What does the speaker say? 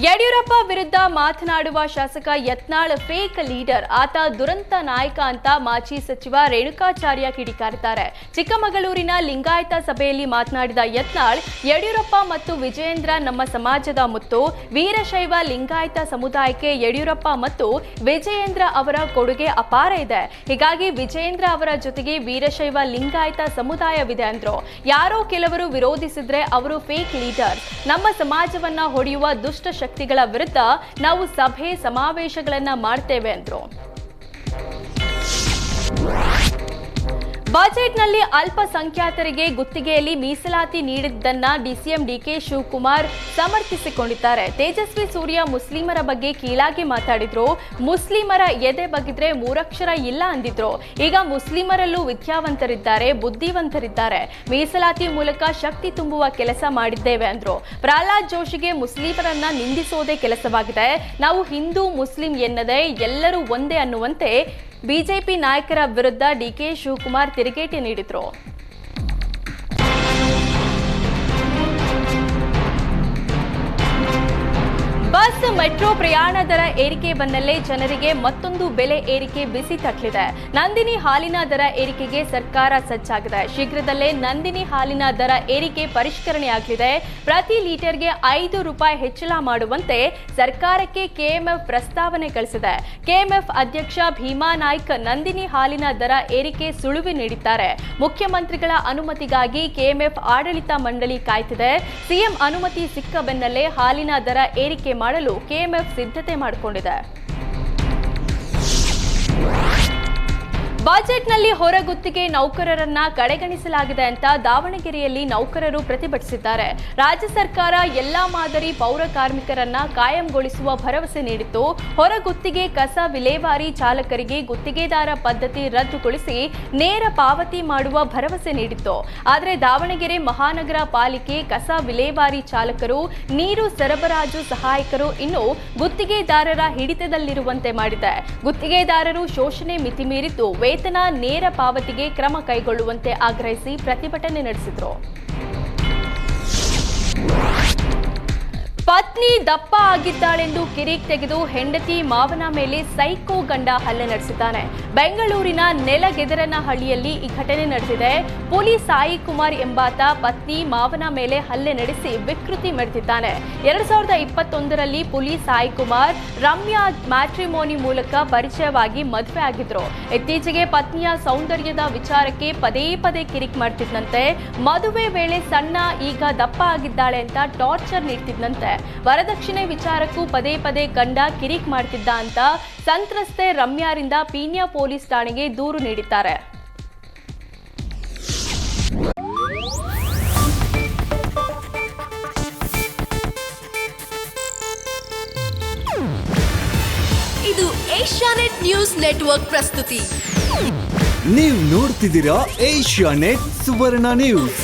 ಯಡಿಯೂರಪ್ಪ ವಿರುದ್ಧ ಮಾತನಾಡುವ ಶಾಸಕ ಯತ್ನಾಳ್ ಫೇಕ್ ಲೀಡರ್, ಆತ ದುರಂತ ನಾಯಕ ಅಂತ ಮಾಜಿ ಸಚಿವ ರೇಣುಕಾಚಾರ್ಯ ಕಿಡಿಕಾರಿದ್ದಾರೆ. ಚಿಕ್ಕಮಗಳೂರಿನ ಲಿಂಗಾಯತ ಸಭೆಯಲ್ಲಿ ಮಾತನಾಡಿದ ಯತ್ನಾಳ್, ಯಡಿಯೂರಪ್ಪ ಮತ್ತು ವಿಜಯೇಂದ್ರ ನಮ್ಮ ಸಮಾಜದ ಮುತ್ತು. ವೀರಶೈವ ಲಿಂಗಾಯತ ಸಮುದಾಯಕ್ಕೆ ಯಡಿಯೂರಪ್ಪ ಮತ್ತು ವಿಜಯೇಂದ್ರ ಅವರ ಕೊಡುಗೆ ಅಪಾರ ಇದೆ. ಹೀಗಾಗಿ ವಿಜಯೇಂದ್ರ ಅವರ ಜೊತೆಗೆ ವೀರಶೈವ ಲಿಂಗಾಯತ ಸಮುದಾಯವಿದೆ ಅಂದ್ರು. ಯಾರೋ ಕೆಲವರು ವಿರೋಧಿಸಿದ್ರೆ ಅವರು ಫೇಕ್ ಲೀಡರ್. ನಮ್ಮ ಸಮಾಜವನ್ನ ಹೊಡೆಯುವ ದುಷ್ಟ ಶಕ್ತಿಗಳ ವಿರುದ್ಧ ನಾವು ಸಭೆ ಸಮಾವೇಶಗಳನ್ನ ಮಾಡ್ತೇವೆ ಅಂದ್ರು. ಬಜೆಟ್ನಲ್ಲಿ ಅಲ್ಪಸಂಖ್ಯಾತರಿಗೆ ಗುತ್ತಿಗೆಯಲ್ಲಿ ಮೀಸಲಾತಿ ನೀಡಿದ್ದನ್ನ ಡಿಸಿಎಂ ಡಿಕೆ ಶಿವಕುಮಾರ್ ಸಮರ್ಥಿಸಿಕೊಂಡಿದ್ದಾರೆ. ತೇಜಸ್ವಿ ಸೂರ್ಯ ಮುಸ್ಲಿಮರ ಬಗ್ಗೆ ಕೀಳಾಗಿ ಮಾತಾಡಿದ್ರು. ಮುಸ್ಲಿಮರ ಎದೆ ಬಗ್ಗಿದ್ರೆ ಮೂರಕ್ಷರ ಇಲ್ಲ ಅಂದಿದ್ರು. ಈಗ ಮುಸ್ಲಿಮರಲ್ಲೂ ವಿದ್ಯಾವಂತರಿದ್ದಾರೆ, ಬುದ್ಧಿವಂತರಿದ್ದಾರೆ. ಮೀಸಲಾತಿ ಮೂಲಕ ಶಕ್ತಿ ತುಂಬುವ ಕೆಲಸ ಮಾಡಿದ್ದೇವೆ ಅಂದ್ರು. ಪ್ರಹ್ಲಾದ್ ಜೋಶಿಗೆ ಮುಸ್ಲಿಮರನ್ನ ನಿಂದಿಸೋದೇ ಕೆಲಸವಾಗಿದೆ. ನಾವು ಹಿಂದೂ ಮುಸ್ಲಿಂ ಎನ್ನದೇ ಎಲ್ಲರೂ ಒಂದೇ ಅನ್ನುವಂತೆ ಬಿಜೆಪಿ ನಾಯಕರ ವಿರುದ್ಧ ಡಿಕೆ ಶಿವಕುಮಾರ್ ತಿರುಗೇಟು ನೀಡಿದ್ರು. ಬಸ್ ಮೆಟ್ರೋ ಪ್ರಯಾಣ ದರ ಏರಿಕೆ ಬೆನ್ನಲ್ಲೇ ಜನರಿಗೆ ಮತ್ತೊಂದು ಬೆಲೆ ಏರಿಕೆ ಬಿಸಿ ತಟ್ಟಲಿದೆ. ನಂದಿನಿ ಹಾಲಿನ ದರ ಏರಿಕೆಗೆ ಸರ್ಕಾರ ಸಜ್ಜಾಗಿದೆ. ಶೀಘ್ರದಲ್ಲೇ ನಂದಿನಿ ಹಾಲಿನ ದರ ಏರಿಕೆ ಪರಿಷ್ಕರಣೆಯಾಗಲಿದೆ. ಪ್ರತಿ ಲೀಟರ್ಗೆ 5 ರೂಪಾಯಿ ಹೆಚ್ಚಳ ಮಾಡುವಂತೆ ಸರ್ಕಾರಕ್ಕೆ ಕೆಎಂಎಫ್ ಪ್ರಸ್ತಾವನೆ ಕಳಿಸಿದೆ. ಕೆಎಂಎಫ್ ಅಧ್ಯಕ್ಷ ಭೀಮಾ ನಾಯ್ಕ್ ನಂದಿನಿ ಹಾಲಿನ ದರ ಏರಿಕೆ ಸುಳಿವು ನೀಡಿದ್ದಾರೆ. ಮುಖ್ಯಮಂತ್ರಿಗಳ ಅನುಮತಿಗಾಗಿ ಕೆಎಂಎಫ್ ಆಡಳಿತ ಮಂಡಳಿ ಕಾಯ್ತಿದೆ. ಸಿಎಂ ಅನುಮತಿ ಸಿಕ್ಕ ಬೆನ್ನಲ್ಲೇ ಹಾಲಿನ ದರ ಏರಿಕೆ ಮಾಡಲು ಕೆಎಂಎಫ್ ಸಿದ್ಧತೆ ಮಾಡಿಕೊಂಡಿದೆ. ಬಜೆಟ್ನಲ್ಲಿ ಹೊರಗುತ್ತಿಗೆ ನೌಕರರನ್ನ ಕಡೆಗಣಿಸಲಾಗಿದೆ ಅಂತ ದಾವಣಗೆರೆಯಲ್ಲಿ ನೌಕರರು ಪ್ರತಿಭಟಿಸಿದ್ದಾರೆ. ರಾಜ್ಯ ಸರ್ಕಾರ ಎಲ್ಲಾ ಮಾದರಿ ಪೌರ ಕಾರ್ಮಿಕರನ್ನ ಕಾಯಂಗೊಳಿಸುವ ಭರವಸೆ ನೀಡಿತ್ತು. ಹೊರಗುತ್ತಿಗೆ ಕಸ ವಿಲೇವಾರಿ ಚಾಲಕರಿಗೆ ಗುತ್ತಿಗೆದಾರ ಪದ್ಧತಿ ರದ್ದುಗೊಳಿಸಿ ನೇರ ಪಾವತಿ ಮಾಡುವ ಭರವಸೆ ನೀಡಿತ್ತು. ಆದರೆ ದಾವಣಗೆರೆ ಮಹಾನಗರ ಪಾಲಿಕೆ ಕಸ ವಿಲೇವಾರಿ ಚಾಲಕರು, ನೀರು ಸರಬರಾಜು ಸಹಾಯಕರು ಇನ್ನು ಗುತ್ತಿಗೆದಾರರ ಹಿಡಿತದಲ್ಲಿರುವಂತೆ ಮಾಡಿದೆ. ಗುತ್ತಿಗೆದಾರರು ಶೋಷಣೆ ಮಿತಿಮೀರಿದ್ದು ವೇತನ ನೇರ ಪಾವತಿಗೆ ಕ್ರಮ ಕೈಗೊಳ್ಳುವಂತೆ ಆಗ್ರಹಿಸಿ ಪ್ರತಿಭಟನೆ ನಡೆಸಿದರು. ಪತ್ನಿ ದಪ್ಪ ಆಗಿದ್ದಾಳೆಂದು ಕಿರೀಕ್ ತೆಗೆದು ಹೆಂಡತಿ ಮಾವನ ಮೇಲೆ ಸೈಕೋ ಗಂಡ ಹಲ್ಲೆ ನಡೆಸಿದ್ದಾನೆ. ಬೆಂಗಳೂರಿನ ನೆಲಗೆದರನಹಳ್ಳಿಯಲ್ಲಿ ಈ ಘಟನೆ ನಡೆದಿದೆ. ಪುಲಿ ಸಾಯಿ ಕುಮಾರ್ ಎಂಬಾತ ಪತ್ನಿ ಮಾವನ ಮೇಲೆ ಹಲ್ಲೆ ನಡೆಸಿ ವಿಕೃತಿ ಮೆರೆದಿದ್ದಾನೆ. 2021ರಲ್ಲಿ ಪುಲಿ ಸಾಯಿ ಕುಮಾರ್ ರಮ್ಯಾ ಮ್ಯಾಟ್ರಿಮೋನಿ ಮೂಲಕ ಪರಿಚಯವಾಗಿ ಮದುವೆ ಆಗಿದ್ರು. ಇತ್ತೀಚೆಗೆ ಪತ್ನಿಯ ಸೌಂದರ್ಯದ ವಿಚಾರಕ್ಕೆ ಪದೇ ಪದೇ ಕಿರಿಕ್ ಮಾಡ್ತಿದ್ದಂತೆ. ಮದುವೆ ವೇಳೆ ಸಣ್ಣ, ಈಗ ದಪ್ಪ ಆಗಿದ್ದಾಳೆ ಅಂತ ಟಾರ್ಚರ್ ನೀಡ್ತಿದ್ದಂತೆ. ವರದಕ್ಷಿಣೆ ವಿಚಾರಕ್ಕೂ ಪದೇ ಪದೇ ಗಂಡ ಕಿರಿಕ್ ಮಾಡ್ತಿದ್ದ ಅಂತ ಸಂತ್ರಸ್ತೆ ರಮ್ಯಾರಿಂದ ಪೀಣ್ಯ ಪೊಲೀಸ್ ಠಾಣೆಗೆ ದೂರು ನೀಡಿದ್ದಾರೆ. ಇದು ಏಷ್ಯಾನೆಟ್ ನ್ಯೂಸ್ ನೆಟ್ವರ್ಕ್ ಪ್ರಸ್ತುತಿ. ನೀವು ನೋಡ್ತಿದ್ದೀರಾ ಏಷ್ಯಾನೆಟ್ ಸುವರ್ಣ ನ್ಯೂಸ್.